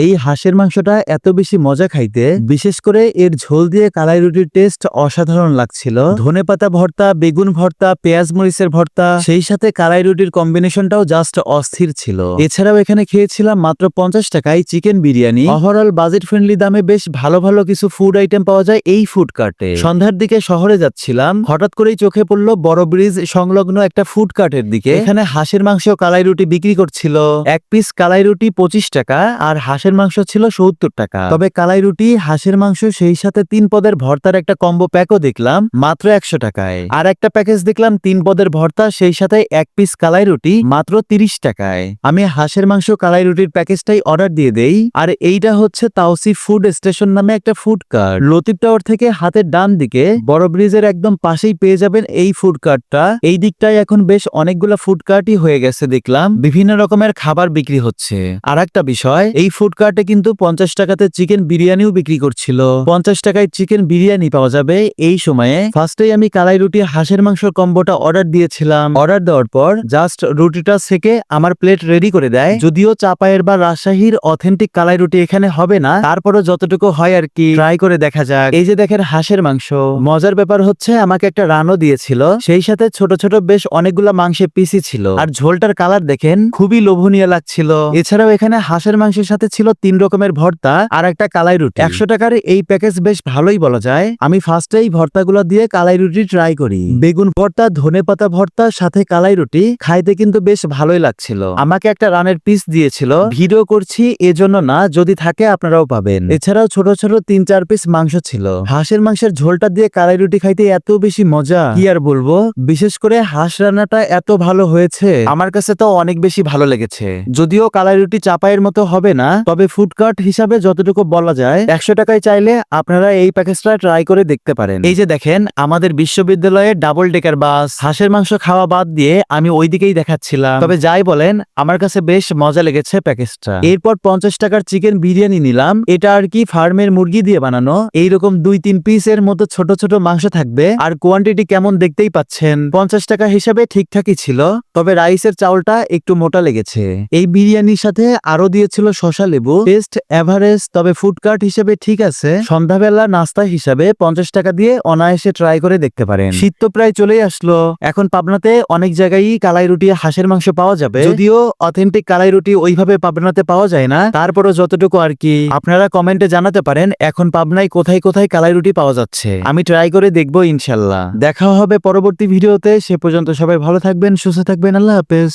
এই হাঁসের মাংসটা এত বেশি মজা খাইতে, বিশেষ করে এর ঝোল দিয়ে কালাই রুটির টেস্ট অসাধারণ লাগছিল। ধনেপাতা ভর্তা, বেগুন ভর্তা, পেঁয়াজ মরিচের ভর্তা, সেই সাথে কালাই রুটির কম্বিনেশনটাও জাস্ট অস্থির ছিল। এছাড়াও এখানে খেয়েছিলাম মাত্র 50 টাকায় chicken biryani. Overall budget friendly দামে বেশ ভালো ভালো কিছু ফুড আইটেম পাওয়া যায় এই ফুড কার্টে। সন্ধ্যার দিকে শহরে যাচ্ছিলাম, হঠাৎ করেই চোখে পড়লো বড় ব্রিজ সংলগ্ন একটা ফুড কার্টের দিকে। এখানে হাঁসের মাংস কালাই রুটি বিক্রি করছিল। এক পিস কালাই রুটি 25 টাকা আর হাঁসের মাংস ছিল 70 টাকা। তবে কালাই রুটি, হাঁসের মাংস, সেই সাথে 3 পদের ভর্তার একটা কম্বো প্যাকও দেখলাম মাত্র 100 টাকায়। আর একটা প্যাকেজ দেখলাম 3 পদের ভর্তা, সেই সাথে এক পিস কালাই রুটি মাত্র 30 টাকায়। আমি হাঁসের মাংস কালাই রুটির প্যাকেজটাই অর্ডার দিয়ে দেই। আর এইটা হচ্ছে তাওসিফ ফুড স্টেশন নামে একটা ফুড কার্ট। লতিফ টাওয়ার থেকে হাতের ডান দিকে বড় ব্রিজের একদম পাশেই পেয়ে যাবেন এই ফুড কার্টটা। এই দিকটায় এখন বেশ অনেকগুলা ফুড কার্টই হয়ে গেছে দেখলাম, বিভিন্ন রকমের খাবার বিক্রি হচ্ছে। আর একটা বিষয়, এই ফুড কার্টে কিন্তু 50 টাকাতে চিকেন বিরিয়ানিও বিক্রি করছিল। 50 টাকায় চিকেন বিরিয়ানি পাওয়া যাবে এই সময়ে। ফার্স্টেই আমি কালাই রুটি হাঁসের মাংস কম্বোটা অর্ডার দিয়েছিলাম। অর্ডার দেওয়ার পর জাস্ট রুটিটা সেকে আমার প্লেট রেডি করে দেয়। যদিও চাপায়ের বা রাজশাহীর অথেন্টিক কালাই রুটি এখানে হবে না, তারপরও যতটুকু হয় আর কি ট্রাই করে দেখা যাক। এই যে দেখেন হাঁসের মাংস। মজার ব্যাপার হচ্ছে আমাকে একটা রানও দিয়েছিল, সেই সাথে ছোট ছোট বেশ অনেকগুলা মাংসের পিসি ছিল। আর ঝোলটার কালার দেখেন খুবই লোভনীয় লাগছিল। এছাড়াও এখানে হাঁসের মাংসের সাথে ছিল 3 রকমের ভর্তা আর একটা কালাই রুটি। 100 টাকার এই প্যাকেজ বেশ ভালোই বলা যায়। আমি ফার্স্টেই ভর্তাগুলো দিয়ে কালাই রুটি ট্রাই করি। বেগুন ভর্তা, ধনেপাতা ভর্তা, সাথে কালাই রুটি খাইতে কিন্তু বেশ ভালোই লাগছিল। আমাকে একটা রানের পিস দিয়েছিল। ভিডিও করছি এজন্য না, যদি থাকে আপনারাও পাবেন। এছাড়াও ছোট ছোট 3-4 পিস মাংস ছিল। হাঁসের মাংসের ঝোলটা দিয়ে কালাই রুটি খাইতে এত বেশি মজা, কি আর বলবো। বিশেষ করে হাঁস রান্নাটা এত ভালো হয়েছে, আমার কাছে তো অনেক বেশি ভালো লেগেছে। যদিও কালাই রুটি চাপায়ের মতো হবে না, তবে ফুড কার্ট হিসাবে যতটুকু বলা যায়, 100 টাকায় চাইলে আপনারা এই প্যাকেজটা ট্রাই করে দেখতে পারেন। এই যে দেখেন আমাদের বিশ্ববিদ্যালয়ের ডাবল ডেকার বাস। হাঁসের মাংস খাওয়া বাদ দিয়ে আমি ওই দিকেই দেখাচ্ছিলাম। তবে যাই বলেন, আমার কাছে বেশ মজা লেগেছে প্যাকেজটা। এরপর 50 টাকার চিকেন বিরিয়ানি নিলাম। এটা আর কি ফার্মের মুরগি দিয়ে বানানো। এইরকম 2-3 পিসের মতো ছোট ছোট মাংস থাকবে। আর কোয়ান্টিটি কেমন দেখতেই পাচ্ছেন। 50 টাকা হিসাবে ঠিকঠাকই ছিল, তবে রাইসের চাউলটা একটু মোটা লেগেছে। এই বিরিয়ানির সাথে আরো দিয়েছিল শসা লেবু। টেস্ট এভারেজ, তবে ফুড কার্ট হিসেবে ঠিক আছে। সন্ধ্যাবেলা নাস্তা হিসাবে 50 টাকা দিয়ে অনায়াসে ট্রাই করে দেখতে পারেন। শীত তো প্রায় চলেই আসলো। এখন পাবনাতে অনেক জায়গায় কালাই রুটি, হাঁসের মাংস পাওয়া যাবে। যদিও অথেন্টিক কালাই রুটি ওইভাবে পাবনাতে পাওয়া যায় না, তারপরও যতটুকু আর কি আপনারা কমেন্টে জানাতে পারেন এখন পাবনায় কোথায় কোথায় কালাই রুটি পাওয়া যাচ্ছে। আমি ট্রাই করে দেখবো ইনশাল্লাহ। দেখা হবে পরবর্তী ভিডিওতে। সে পর্যন্ত সবাই ভালো থাকবেন, সুস্থ থাকবেন। আল্লাহ হাফেজ।